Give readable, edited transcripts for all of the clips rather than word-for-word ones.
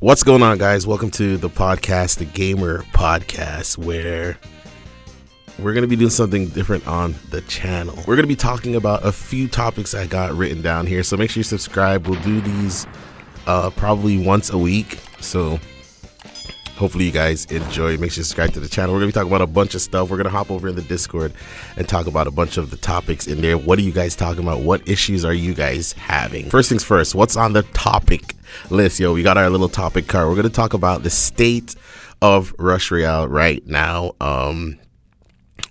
What's going on, guys? Welcome to the podcast, the Gamer Podcast, where we're going to be doing something different on the channel. We're going to be talking about a few topics I got written down here, so make sure you subscribe. We'll do these probably once a week, so hopefully you guys enjoy. Make sure you subscribe to the channel. We're going to be talking about a bunch of stuff. We're going to hop over in the Discord and talk about a bunch of the topics in there. What are you guys talking about? What issues are you guys having? First things first, what's on the topic list? Yo, we got our little topic card. We're going to talk about the state of Royale right now.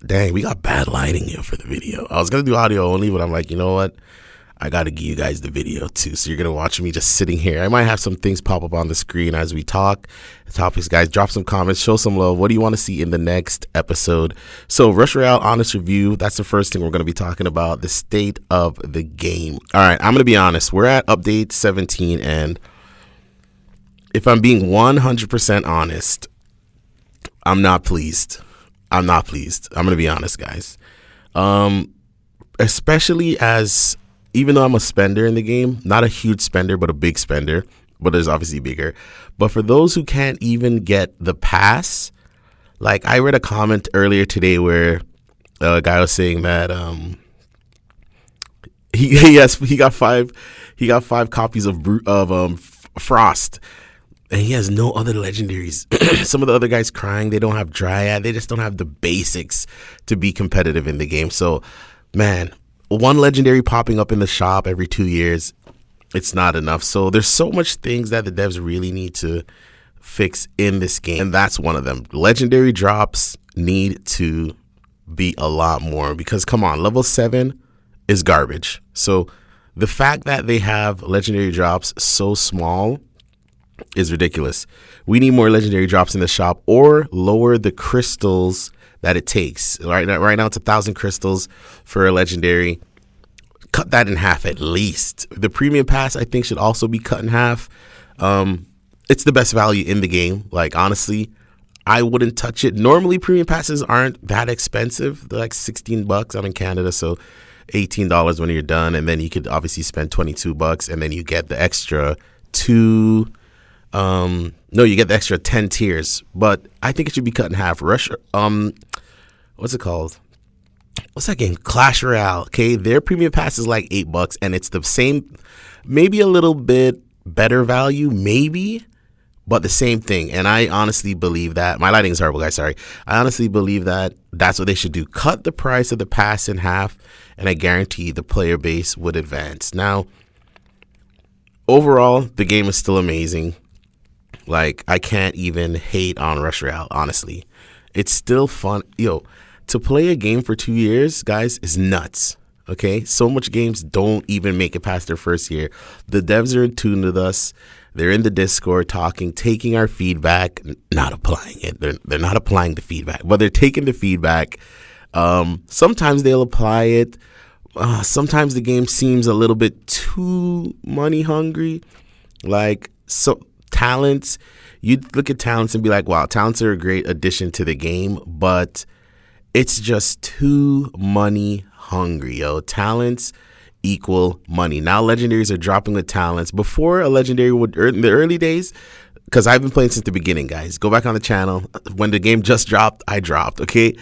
Dang, we got bad lighting here for the video. I was going to do audio only, but I'm like, you know what? I got to give you guys the video too. So you're going to watch me just sitting here. I might have some things pop up on the screen as we talk. The topics, guys, drop some comments, show some love. What do you want to see in the next episode? So Royale honest review. That's the first thing we're going to be talking about, the state of the game. All right, I'm going to be honest. We're at update 17, and if I'm being 100% honest, I'm not pleased. I'm not pleased. I'm going to be honest, guys. Especially as, even though I'm a spender in the game, not a huge spender, but a big spender, but there's obviously bigger. But for those who can't even get the pass, like I read a comment earlier today where a guy was saying that he got five copies of Frost, and he has no other legendaries. Some of the other guys crying, they don't have Dryad, they just don't have the basics to be competitive in the game. So, man, one legendary popping up in the shop every 2 years, it's not enough. So there's so much things that the devs really need to fix in this game, and that's one of them. Legendary drops need to be a lot more, because come on, level 7 is garbage. So the fact that they have legendary drops so small is ridiculous. We need more legendary drops in the shop, or lower the crystals that it takes. Right now it's 1,000 crystals for a legendary. Cut that in half at least. The premium pass, I think, should also be cut in half. It's the best value in the game. Like, honestly, I wouldn't touch it. Normally premium passes aren't that expensive. They're like $16. I'm in Canada, so $18 when you're done, and then you could obviously spend $22, and then you get the extra you get the extra 10 tiers, but I think it should be cut in half. What's it called? What's that game? Clash Royale. Okay, their premium pass is like $8, and it's the same, maybe a little bit better value, maybe, but the same thing. And I honestly believe that my lighting is horrible, guys. Sorry. I honestly believe that that's what they should do. Cut the price of the pass in half, and I guarantee the player base would advance. Now, overall, the game is still amazing. Like, I can't even hate on Royale, honestly. It's still fun. Yo, to play a game for 2 years, guys, is nuts. Okay? So much games don't even make it past their first year. The devs are in tune with us. They're in the Discord talking, taking our feedback, not applying it. They're not applying the feedback, but they're taking the feedback. Sometimes they'll apply it. Sometimes the game seems a little bit too money hungry. Like, so talents, you look at talents and be like, wow, talents are a great addition to the game, but it's just too money hungry, yo. Talents equal money. Now legendaries are dropping with talents. Before, a legendary would, in the early days, because I've been playing since the beginning, guys. Go back on the channel. When the game just dropped, I dropped, okay?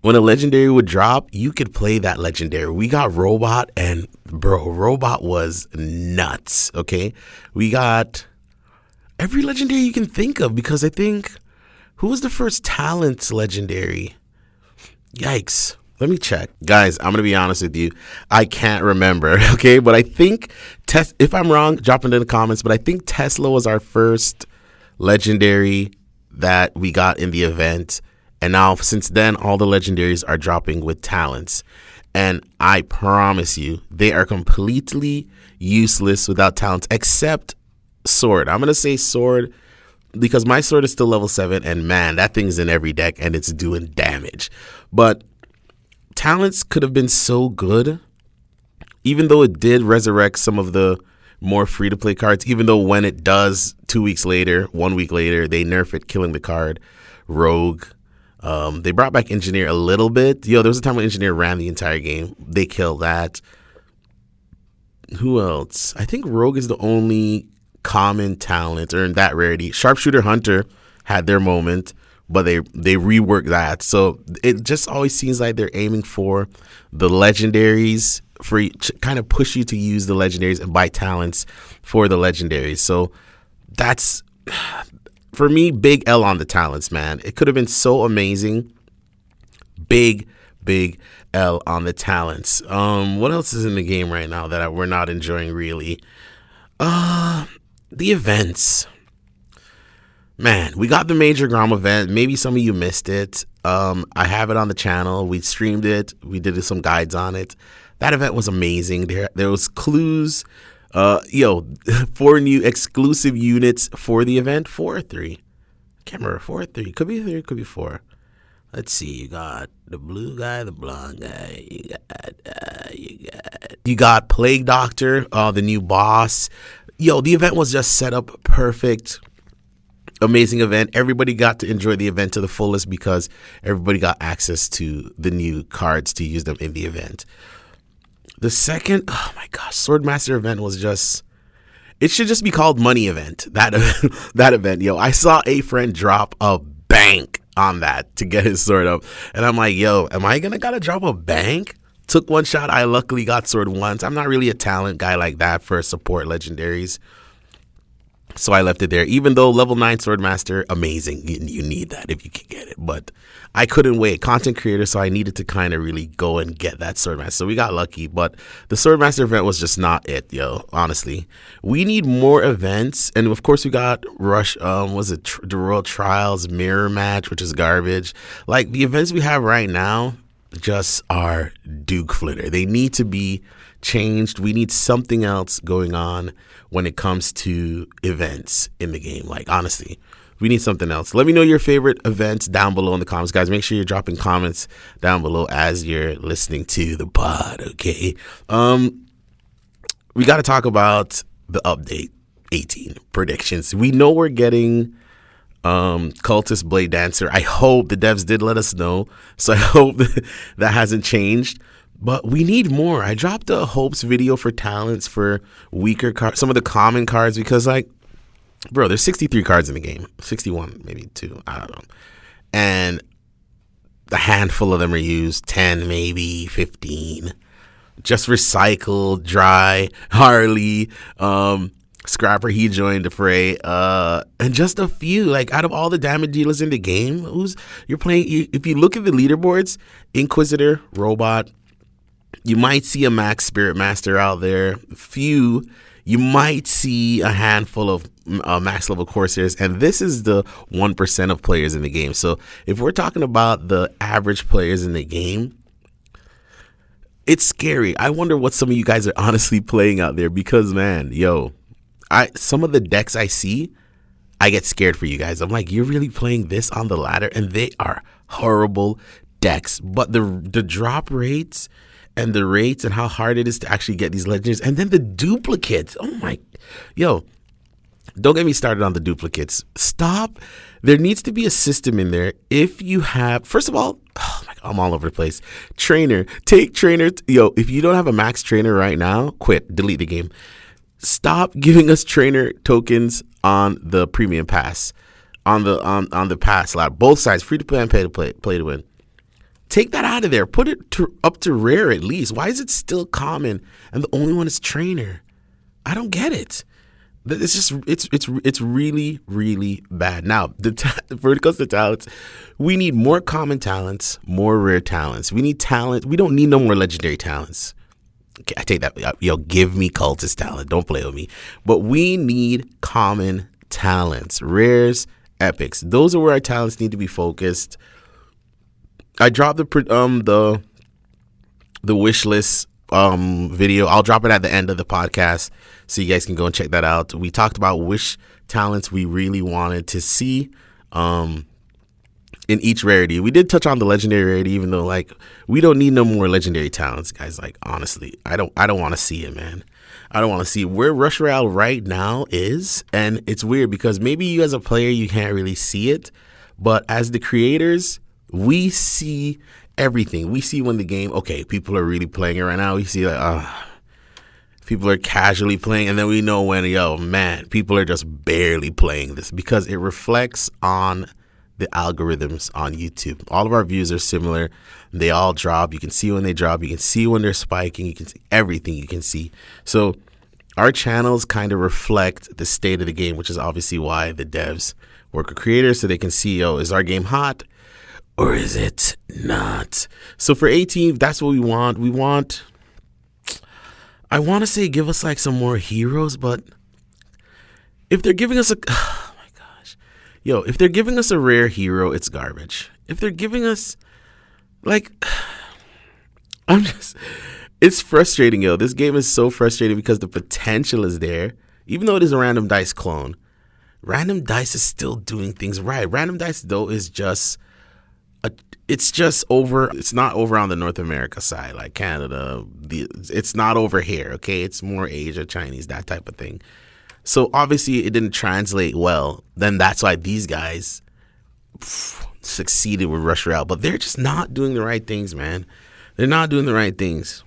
When a legendary would drop, you could play that legendary. We got Robot, and bro, Robot was nuts, okay? We got every legendary you can think of, because I think, who was the first talents legendary? Yikes. Let me check. Guys, I'm going to be honest with you. I can't remember, okay? But I think, if I'm wrong, drop it in the comments, but I think Tesla was our first legendary that we got in the event. And now, since then, all the legendaries are dropping with talents. And I promise you, they are completely useless without talents, except Sword. I'm going to say Sword, because my Sword is still level 7, and man, that thing's in every deck, and it's doing damage. But talents could have been so good, even though it did resurrect some of the more free-to-play cards, even though when it does, 2 weeks later, 1 week later, they nerf it, killing the card. Rogue. They brought back Engineer a little bit. Yo, there was a time when Engineer ran the entire game. They killed that. Who else? I think Rogue is the only common talent or in that rarity. Sharpshooter Hunter had their moment, but they reworked that. So it just always seems like they're aiming for the legendaries, for kind of push you to use the legendaries and buy talents for the legendaries. So that's, for me, big L on the talents, man. It could have been so amazing. Big L on the talents. What else is in the game right now that we're not enjoying really? The events. Man, we got the Major Grom event. Maybe some of you missed it. I have it on the channel. We streamed it. We did some guides on it. That event was amazing. There was clues. 4 new exclusive units for the event. 4 or 3. I can't remember. 4 or 3. Could be 3. Could be 4. Let's see. You got the blue guy, the blonde guy. You got Plague Doctor, the new boss. The event was just set up perfect. Amazing event. Everybody got to enjoy the event to the fullest because everybody got access to the new cards to use them in the event. The second, oh my gosh, Swordmaster event was just, it should just be called Money Event. That event, I saw a friend drop a bank on that to get his sword up. And I'm like, am I gotta drop a bank? Took one shot. I luckily got sword once. I'm not really a talent guy like that for support legendaries. So I left it there, even though level 9 Swordmaster, amazing. You need that if you can get it. But I couldn't wait. Content creator, so I needed to kind of really go and get that Swordmaster. So we got lucky. But the Swordmaster event was just not it, honestly. We need more events. And of course, we got the Royal Trials mirror match, which is garbage. Like, the events we have right now just are Duke flitter. They need to be changed. We need something else going on when it comes to events in the game. Like, honestly, we need something else. Let me know your favorite events down below in the comments, guys. Make sure you're dropping comments down below as you're listening to the pod, okay? We got to talk about the update 18 predictions. We know we're getting Cultist Blade Dancer. I hope the devs did let us know, so I hope that hasn't changed. But we need more. I dropped a hopes video for talents for weaker cards, some of the common cards, because, like, bro, there's 63 cards in the game. 61, maybe 2. I don't know. And a handful of them are used. 10, maybe 15. Just recycled, dry, Harley, Scrapper, he joined the fray. And just a few. Like, out of all the damage dealers in the game, you're playing? If you look at the leaderboards, Inquisitor, Robot, you might see a Max Spirit Master out there. Few. You might see a handful of max level Corsairs. And this is the 1% of players in the game. So if we're talking about the average players in the game, it's scary. I wonder what some of you guys are honestly playing out there. Because, man, some of the decks I see, I get scared for you guys. I'm like, you're really playing this on the ladder? And they are horrible decks. But the drop rates and the rates and how hard it is to actually get these legendaries, and then the duplicates. Oh my, don't get me started on the duplicates. Stop. There needs to be a system in there. If you have, first of all, oh my God, I'm all over the place. Trainer, take trainer. If you don't have a max trainer right now, quit, delete the game. Stop giving us trainer tokens on the premium pass, on the pass slot. Both sides, free to play and pay to play to win. Take that out of there. Put it up to rare at least. Why is it still common and the only one is trainer? I don't get it. It's just it's really, really bad. Now, when it comes to talents, we need more common talents, more rare talents. We need talent. We don't need no more legendary talents. Okay, I take that. Give me cultist talent. Don't play with me. But we need common talents, rares, epics. Those are where our talents need to be focused. I dropped the wish list video. I'll drop it at the end of the podcast so you guys can go and check that out. We talked about wish talents we really wanted to see in each rarity. We did touch on the legendary rarity, even though, like, we don't need no more legendary talents, guys. Like, honestly, I don't want to see it, man. I don't want to see where Rush Royale right now is. And it's weird because maybe you as a player, you can't really see it, but as the creators, we see everything. We see when the game, okay, people are really playing it right now. We see like, People are casually playing, and then we know when, yo, man, people are just barely playing this because it reflects on the algorithms on YouTube. All of our views are similar. They all drop. You can see when they drop. You can see when they're spiking. You can see everything you can see. So our channels kind of reflect the state of the game, which is obviously why the devs work with creators so they can see, yo, is our game hot or is it not? So for 18, that's what we want. I want to say give us like some more heroes, but if they're giving us oh my gosh, yo, if they're giving us a rare hero, it's garbage. If they're giving us like, it's frustrating, yo. This game is so frustrating because the potential is there. Even though it is a random dice clone, random dice is still doing things right. Random dice though is just it's not over on the North America side, like Canada. It's not over here, okay? It's more Asia, Chinese, that type of thing. So obviously it didn't translate well. Then that's why these guys succeeded with Rush Royale. But they're just not doing the right things, man. They're not doing the right things.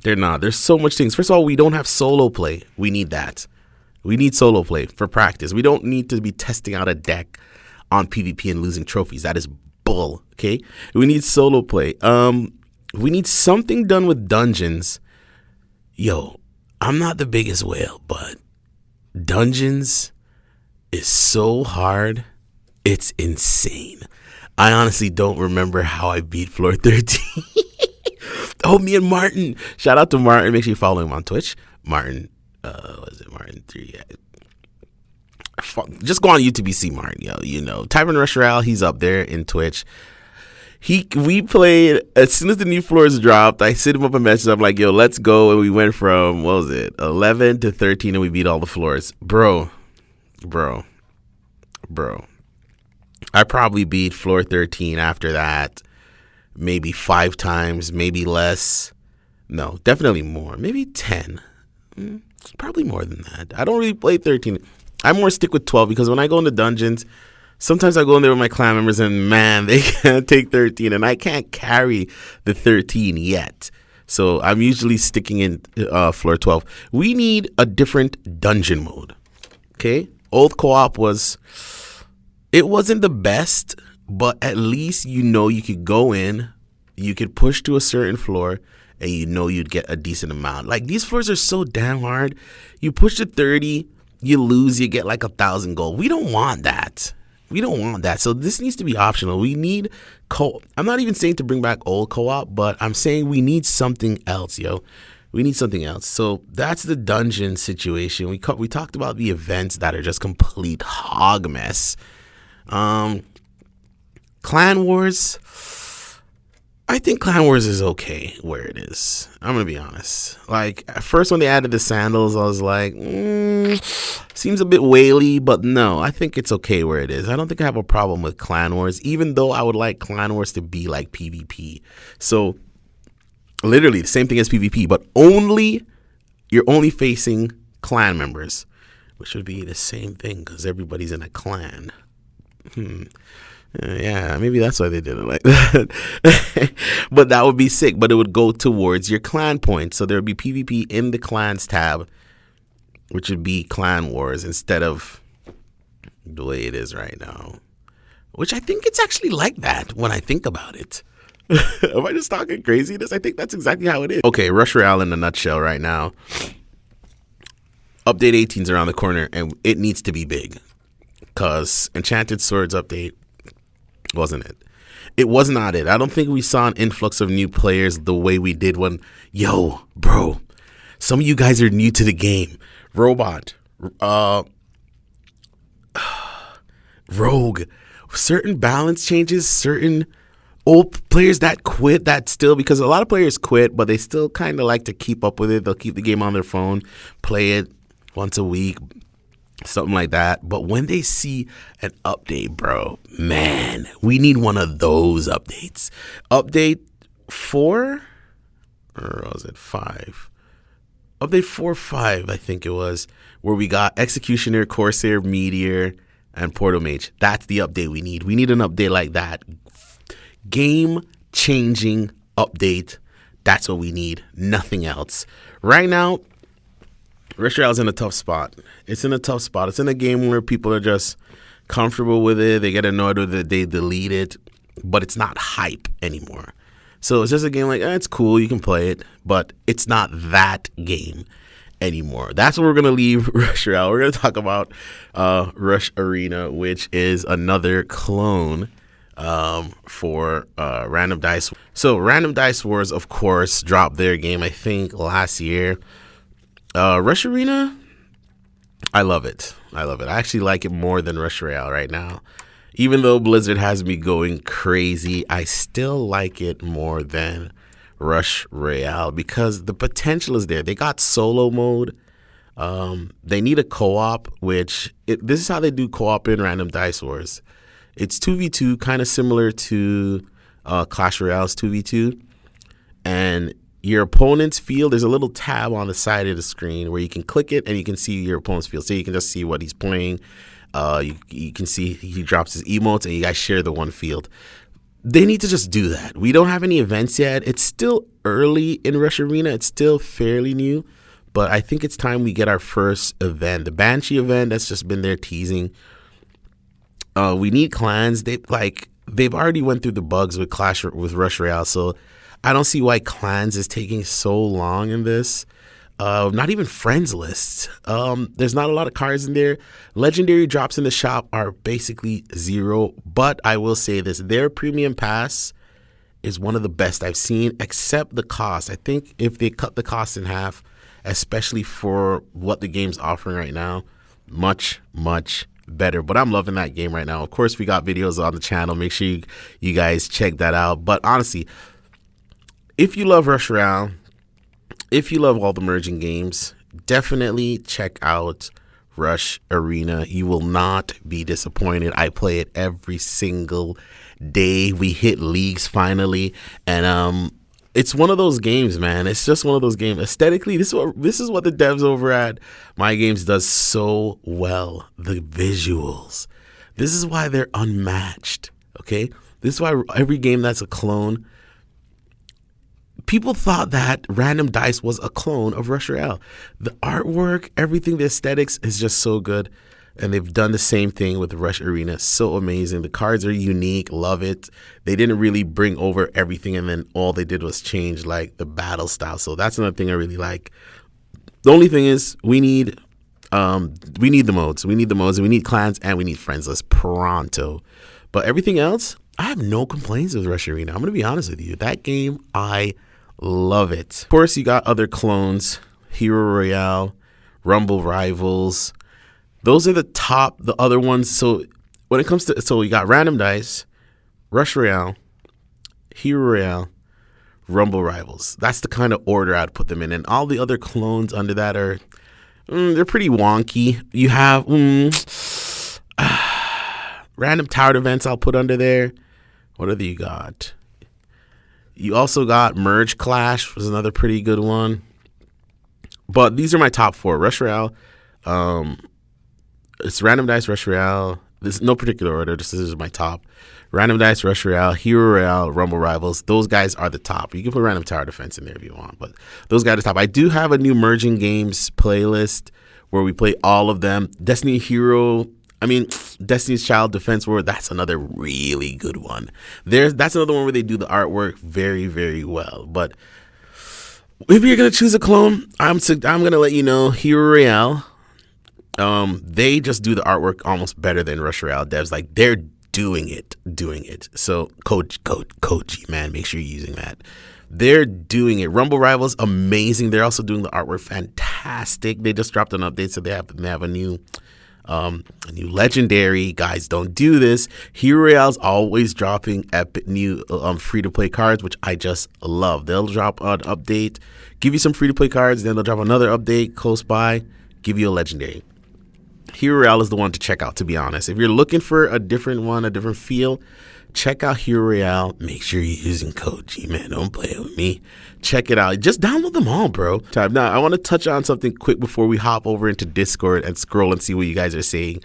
They're not. There's so much things. First of all, we don't have solo play. We need that. We need solo play for practice. We don't need to be testing out a deck on PvP and losing trophies. That is bull, okay? We need solo play. We need something done with dungeons. Yo, I'm not the biggest whale, but dungeons is so hard. It's insane. I honestly don't remember how I beat floor 13. Oh, me and Martin. Shout out to Martin. Make sure you follow him on Twitch. Martin, what is it? Martin 3. Just go on YouTube, you see Martin, yo. You know, type in Rush Royale. He's up there in Twitch. We played as soon as the new floors dropped. I sent him up a message. I'm like, yo, let's go. And we went from 11 to 13, and we beat all the floors, bro. I probably beat floor 13 after that, maybe 5 times, maybe less. No, definitely more, maybe 10. Probably more than that. I don't really play 13. I more stick with 12 because when I go into dungeons, sometimes I go in there with my clan members and man, they can't take 13 and I can't carry the 13 yet. So I'm usually sticking in floor 12. We need a different dungeon mode. Okay. Old co-op it wasn't the best, but at least you could go in, you could push to a certain floor and you'd get a decent amount. Like these floors are so damn hard. You push to 30, you lose, you get like 1,000 gold. We don't want that. So this needs to be optional. We need I'm not even saying to bring back old co-op, but I'm saying we need something else, yo. We need something else. So that's the dungeon situation. We talked about the events that are just complete hog mess. Clan Wars. I think Clan Wars is okay where it is. I'm going to be honest. Like, at first when they added the sandals, I was like, seems a bit whaley, but no, I think it's okay where it is. I don't think I have a problem with Clan Wars, even though I would like Clan Wars to be like PvP. So, literally the same thing as PvP, but you're only facing clan members, which would be the same thing because everybody's in a clan. Yeah, maybe that's why they did it like that. But that would be sick. But it would go towards your clan points. So there would be PvP in the clans tab, which would be Clan Wars instead of the way it is right now. Which I think it's actually like that when I think about it. Am I just talking craziness? I think that's exactly how it is. Okay, Rush Royale in a nutshell right now. Update 18's around the corner, and it needs to be big. Because Enchanted Swords update wasn't it. It was not it. I don't think we saw an influx of new players the way we did when, yo, bro, some of you guys are new to the game. Robot, Rogue, certain balance changes, certain old players that quit, that still, because a lot of players quit, but they still kind of like to keep up with it. They'll keep the game on their phone, play it once a week, something like that. But when they see an update, bro, man, we need one of those updates. Update 4, or was it 5? Update 4 or 5, I think it was, where we got Executioner, Corsair, Meteor, and Portal Mage. That's the update we need. We need an update like that. Game-changing update. That's what we need. Nothing else. Right now, Rush Royale's in a tough spot. It's in a tough spot. It's in a game where people are just comfortable with it. They get annoyed with it. They delete it, but it's not hype anymore. So it's just a game like, it's cool. You can play it, but it's not that game anymore. That's what we're going to leave Rush Royale. We're going to talk about Rush Arena, which is another clone for Random Dice. So Random Dice Wars, of course, dropped their game, I think, last year. Rush Arena, I love it. I actually like it more than Rush Royale right now. Even though Blizzard has me going crazy, I still like it more than Rush Royale because the potential is there. They got solo mode. They need a co-op, this is how they do co-op in Random Dice Wars. It's 2v2, kind of similar to Clash Royale's 2v2. And your opponent's field, there's a little tab on the side of the screen where you can click it and you can see your opponent's field. So you can just see what he's playing. You can see he drops his emotes and you guys share the one field. They need to just do that. We don't have any events yet. It's still early in Rush Arena. It's still fairly new. But I think it's time we get our first event. The Banshee event that's just been there teasing. We need clans. They've already went through the bugs with Rush Royale. So I don't see why clans is taking so long in this. Not even friends lists. There's not a lot of cards in there. Legendary drops in the shop are basically zero. But I will say this, their premium pass is one of the best I've seen, except the cost. I think if they cut the cost in half, especially for what the game's offering right now, much, much better. But I'm loving that game right now. Of course, we got videos on the channel. Make sure you guys check that out. But honestly, if you love Rush Royale, if you love all the merging games, definitely check out Rush Arena. You will not be disappointed. I play it every single day. We hit leagues finally, and it's one of those games, man. It's just one of those games. Aesthetically, this is what the devs over at My Games does so well. The visuals. This is why they're unmatched. Okay, this is why every game that's a clone. People thought that Random Dice was a clone of Rush Royale. The artwork, everything, the aesthetics is just so good. And they've done the same thing with Rush Arena. So amazing. The cards are unique. Love it. They didn't really bring over everything, and then all they did was change like the battle style. So that's another thing I really like. The only thing is we need the modes. We need the modes, and we need clans, and we need friends list pronto. But everything else, I have no complaints with Rush Arena. I'm going to be honest with you. That game, I love it. Of course, you got other clones, Hero Royale, Rumble Rivals. Those are the other ones. So when it comes to, you got Random Dice, Rush Royale, Hero Royale, Rumble Rivals. That's the kind of order I'd put them in. And all the other clones under that are, they're pretty wonky. You have Random Tower Events I'll put under there. What other you got? You also got Merge Clash, was another pretty good one. But these are my top four. Rush Royale, it's Random Dice, Rush Royale. This is no particular order. This is my top. Random Dice, Rush Royale, Hero Royale, Rumble Rivals. Those guys are the top. You can put Random Tower Defense in there if you want, but those guys are the top. I do have a new Merging Games playlist where we play all of them. Destiny's Child Defense War, that's another really good one. That's another one where they do the artwork very, very well. But if you're going to choose a clone, I'm going to let you know Hero Royale. They just do the artwork almost better than Rush Royale devs. Like, they're doing it. So Koji, man, make sure you're using that. They're doing it. Rumble Rivals, amazing. They're also doing the artwork fantastic. They just dropped an update, so they have a new legendary. Guys, don't do this. Hero Royale's always dropping epic new free-to-play cards, which I just love. They'll drop an update, give you some free-to-play cards, then they'll drop another update close by, give you a legendary. Hero Royale is the one to check out, to be honest. If you're looking for a different one, a different feel, check out Hero Royale. Make sure you're using Koji, man. Don't play it with me. Check it out. Just download them all, bro. Now, I want to touch on something quick before we hop over into Discord and scroll and see what you guys are saying.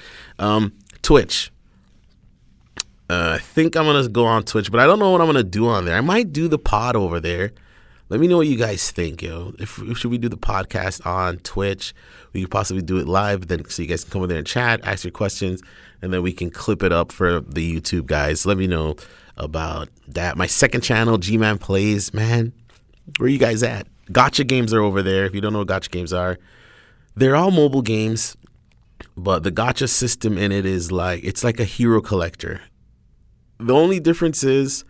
Twitch. I think I'm going to go on Twitch, but I don't know what I'm going to do on there. I might do the pod over there. Let me know what you guys think, yo. If should we do the podcast on Twitch? We could possibly do it live, then so you guys can come in there and chat, ask your questions, and then we can clip it up for the YouTube guys. Let me know about that. My second channel, G-Man Plays, man. Where you guys at? Gotcha games are over there. If you don't know what gotcha games are, they're all mobile games, but the gotcha system in it is like, it's like a hero collector. The only difference is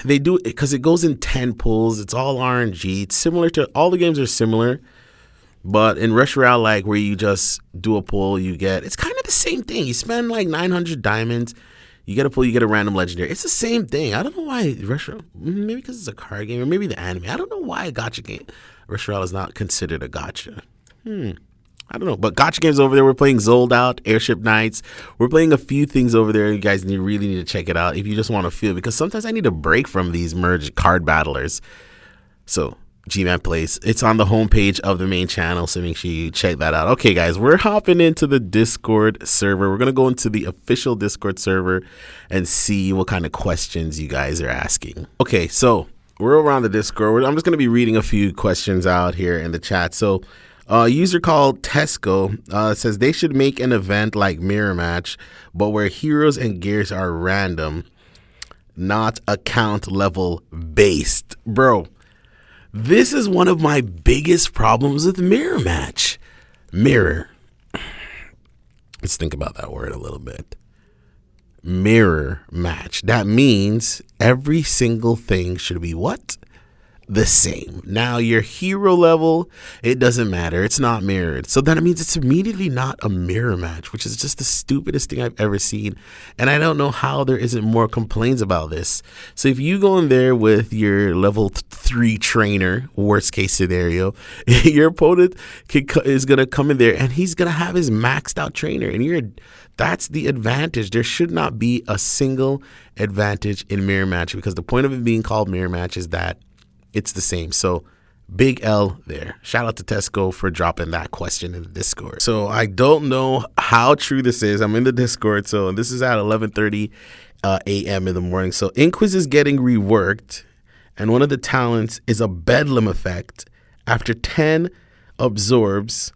they do it because it goes in 10 pulls. It's all RNG. It's similar to, all the games are similar, but in Royale, like where you just do a pull, you get, it's kind of the same thing. You spend like 900 diamonds, you get a pull, you get a random legendary. It's the same thing. I don't know why Royale, maybe because it's a card game or maybe the anime. I don't know why a gotcha game, Royale is not considered a gotcha. I don't know, but gotcha games over there. We're playing Zold Out, Airship Nights. We're playing a few things over there. You guys really need to check it out if you just want to feel, because sometimes I need a break from these merged card battlers. So G-Man Plays, it's on the homepage of the main channel, so make sure you check that out. Okay, guys, we're hopping into the Discord server. We're going to go into the official Discord server and see what kind of questions you guys are asking. Okay, so we're over on the Discord. I'm just going to be reading a few questions out here in the chat. So a user called Tesco says they should make an event like Mirror Match, but where heroes and gears are random, not account level based. Bro, this is one of my biggest problems with Mirror Match. Mirror. Let's think about that word a little bit. Mirror match. That means every single thing should be what? The same. Now your hero level, it doesn't matter. It's not mirrored. So that means it's immediately not a mirror match, which is just the stupidest thing I've ever seen. And I don't know how there isn't more complaints about this. So if you go in there with your level 3 trainer, worst case scenario, your opponent is going to come in there and he's going to have his maxed out trainer. And that's the advantage. There should not be a single advantage in mirror match, because the point of it being called mirror match is that it's the same. So big L there. Shout out to Tesco for dropping that question in the Discord. So I don't know how true this is. I'm in the Discord. So this is at 11:30 a.m. in the morning. So Inquis is getting reworked, and one of the talents is a bedlam effect. After 10 absorbs,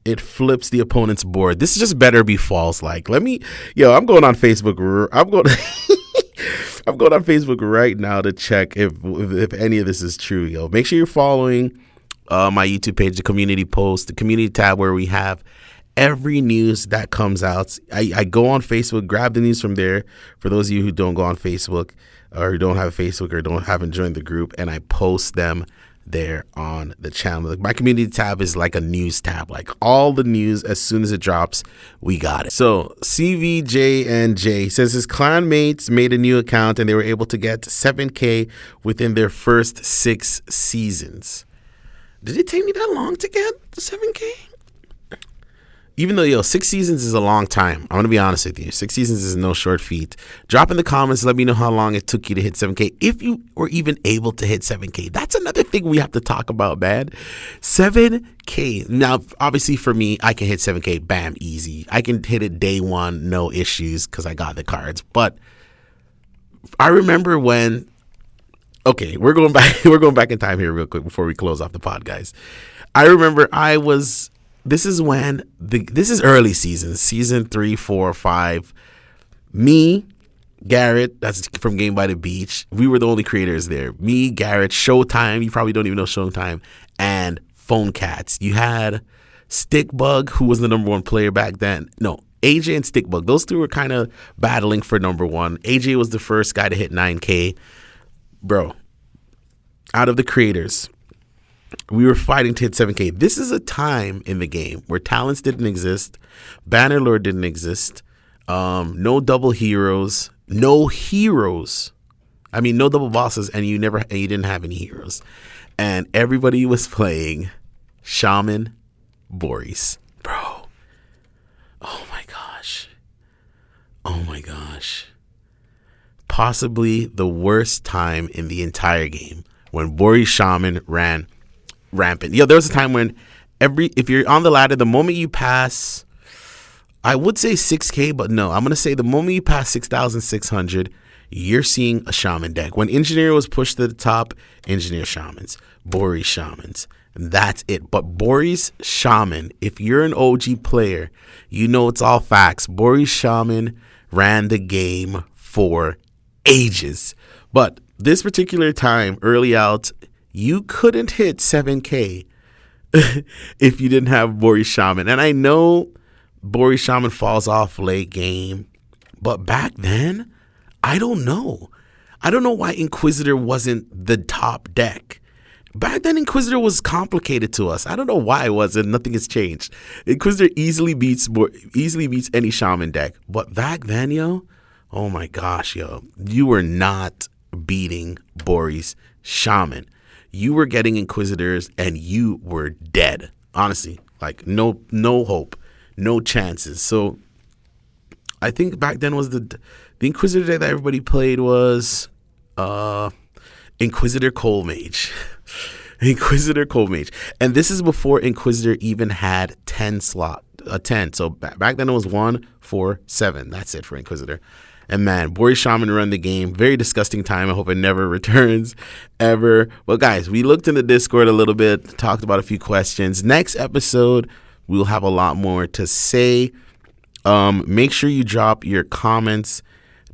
it flips the opponent's board. This is just better be false. Like, I'm going on Facebook. I'm going on Facebook right now to check if any of this is true, yo. Make sure you're following my YouTube page, the community post, the community tab, where we have every news that comes out. I go on Facebook, grab the news from there. For those of you who don't go on Facebook or don't have Facebook or haven't joined the group, and I post them there on the channel. Like, my community tab is like a news tab, like all the news as soon as it drops, we got it. So CVJNJ says his clan mates made a new account and they were able to get 7K within their first 6 seasons. Did it take me that long to get the 7K? Even though, 6 seasons is a long time. I'm going to be honest with you. 6 seasons is no short feat. Drop in the comments. Let me know how long it took you to hit 7K. If you were even able to hit 7K. That's another thing we have to talk about, man. 7K. Now, obviously for me, I can hit 7K. Bam, easy. I can hit it day one, no issues, because I got the cards. But I remember when... Okay, we're going back in time here real quick before we close off the pod, guys. I remember this is early seasons, season 3, 4, 5. Me, Garrett, that's from Game by the Beach. We were the only creators there. Me, Garrett, Showtime. You probably don't even know Showtime, and Phone Cats. You had Stickbug, who was the number 1 player back then. No, AJ and Stickbug. Those two were kind of battling for number 1. AJ was the first guy to hit 9K. Bro, out of the creators, we were fighting to hit 7K. This is a time in the game where talents didn't exist, Bannerlord didn't exist, no double heroes, no heroes. I mean, no double bosses, and you didn't have any heroes, and everybody was playing Shaman Boris, bro. Oh my gosh. Possibly the worst time in the entire game when Boris Shaman ran rampant. There was a time when if you're on the ladder, the moment you pass, I would say 6K, but no, I'm going to say the moment you pass 6,600, you're seeing a shaman deck. When engineer was pushed to the top, engineer shamans, Boris shamans. That's it. But Boris shaman, if you're an OG player, you know it's all facts. Boris shaman ran the game for ages. But this particular time, early out, you couldn't hit 7K if you didn't have Boris shaman. And I know Boris shaman falls off late game, but back then, I don't know. I don't know why Inquisitor wasn't the top deck. Back then, Inquisitor was complicated to us. I don't know why it wasn't. Nothing has changed. Inquisitor easily beats any shaman deck. But back then, yo, oh my gosh, yo, you were not beating Boris shaman. You were getting Inquisitors and you were dead. Honestly, like no hope, no chances. So I think back then was the Inquisitor deck that everybody played was Inquisitor Cold Mage. Inquisitor Cold Mage. And this is before Inquisitor even had 10. So back then it was 1, 4, 7. That's it for Inquisitor. And man, Boris shaman run the game. Very disgusting time. I hope it never returns ever. But guys, we looked in the Discord a little bit, talked about a few questions. Next episode, we'll have a lot more to say. Make sure you drop your comments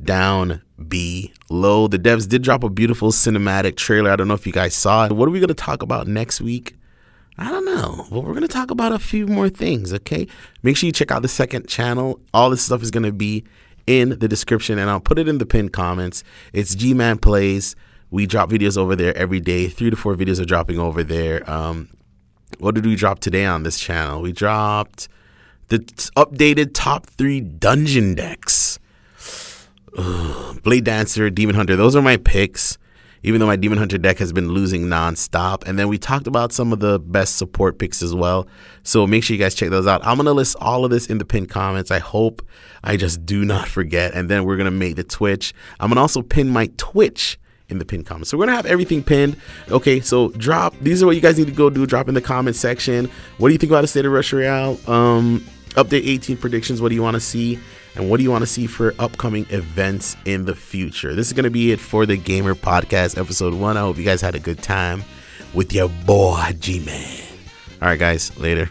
down below. The devs did drop a beautiful cinematic trailer. I don't know if you guys saw it. What are we going to talk about next week? I don't know, but we're going to talk about a few more things, okay? Make sure you check out the second channel. All this stuff is going to be in the description, and I'll put it in the pinned comments. It's G-Man Plays. We drop videos over there every day. 3 to 4 videos are dropping over there. What did we drop today on this channel? We dropped the updated top 3 dungeon decks. Blade Dancer, Demon Hunter. Those are my picks, even though my Demon Hunter deck has been losing nonstop. And then we talked about some of the best support picks as well. So make sure you guys check those out. I'm going to list all of this in the pinned comments. I hope I just do not forget. And then we're going to make the Twitch. I'm going to also pin my Twitch in the pinned comments. So we're going to have everything pinned. Okay, so these are what you guys need to go do. Drop in the comment section. What do you think about the state of Royale? Update 18 predictions. What do you want to see? And what do you want to see for upcoming events in the future? This is going to be it for the Gamer Podcast episode 1. I hope you guys had a good time with your boy G-Man. All right, guys. Later.